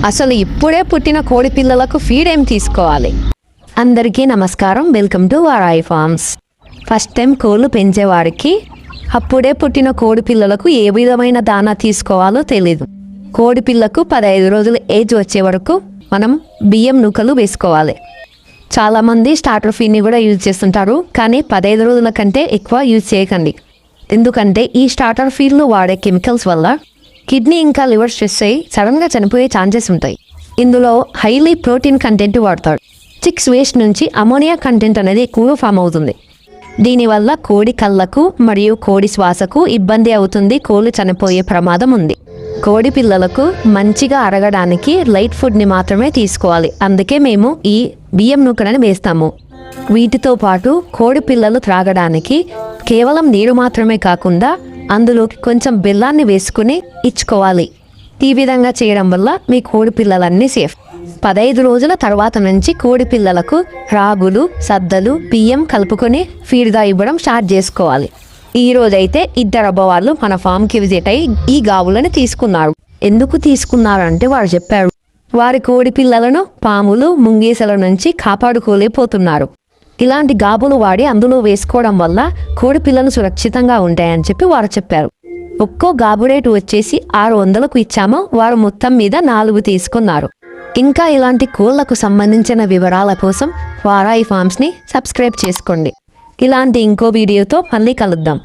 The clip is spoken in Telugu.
అసలు ఇప్పుడే పుట్టిన కోడి పిల్లలకు ఫీడ్ ఏం తీసుకోవాలి? అందరికీ నమస్కారం, వెల్కమ్ టు వారాయి ఫార్మ్స్. ఫస్ట్ టైం కోళ్ళు పెంచేవారికి అప్పుడే పుట్టిన కోడి పిల్లలకు ఏ విధమైన దానా తీసుకోవాలో తెలీదు. కోడి పిల్లకు 15 రోజుల ఏజ్ వచ్చే వరకు మనం బియ్యం నూకలు వేసుకోవాలి. చాలామంది స్టార్టర్ ఫీడ్ని కూడా యూజ్ చేస్తుంటారు, కానీ 15 రోజుల కంటే ఎక్కువ యూజ్ చేయకండి. ఎందుకంటే ఈ స్టార్టర్ ఫీడ్లో వాడే కెమికల్స్ వల్ల కిడ్నీ ఇంకా లివర్ స్ట్రెస్ అయ్యి సడన్గా చనిపోయే ఛాన్సెస్ ఉంటాయి. ఇందులో హైలీ ప్రోటీన్ కంటెంట్ వాడతాడు. చిక్స్ వేస్ట్ నుంచి అమోనియా కంటెంట్ అనేది ఎక్కువగా ఫామ్ అవుతుంది. దీనివల్ల కోడి కళ్ళకు మరియు కోడి శ్వాసకు ఇబ్బంది అవుతుంది, కోళ్ళు చనిపోయే ప్రమాదం ఉంది. కోడి పిల్లలకు మంచిగా అరగడానికి లైట్ ఫుడ్ని మాత్రమే తీసుకోవాలి. అందుకే మేము ఈ బియ్యం నూకలని వేస్తాము. వీటితో పాటు కోడి పిల్లలు త్రాగడానికి కేవలం నీరు మాత్రమే కాకుండా అందులోకి కొంచెం బెల్లాన్ని వేసుకుని ఇచ్చుకోవాలి. ఈ విధంగా చేయడం వల్ల మీ కోడి పిల్లలన్నీ సేఫ్. 15 రోజుల తర్వాత నుంచి కోడి పిల్లలకు రాగులు, సద్దలు, బియ్యం కలుపుకొని ఫీడ్గా ఇవ్వడం స్టార్ట్ చేసుకోవాలి. ఈ రోజైతే 2 అబ్బవాళ్ళు మన ఫామ్కి విజిట్ అయ్యి ఈ గావులను తీసుకున్నారు. ఎందుకు తీసుకున్నారంటే వారు చెప్పారు, వారి కోడి పిల్లలను పాములు, ముంగీసల నుంచి కాపాడుకోలేకపోతున్నారు. ఇలాంటి గాబులు వాడి అందులో వేసుకోవడం వల్ల కోడి పిల్లలు సురక్షితంగా ఉంటాయని చెప్పి వారు చెప్పారు. ఒక్కో గాబు రేటు వచ్చేసి 600కు ఇచ్చామో వారు మొత్తం మీద 4 తీసుకున్నారు. ఇంకా ఇలాంటి కోళ్లకు సంబంధించిన వివరాల కోసం వారాయి ఫార్మ్స్ని సబ్స్క్రైబ్ చేసుకోండి. ఇలాంటి ఇంకో వీడియోతో మళ్ళీ కలుద్దాం.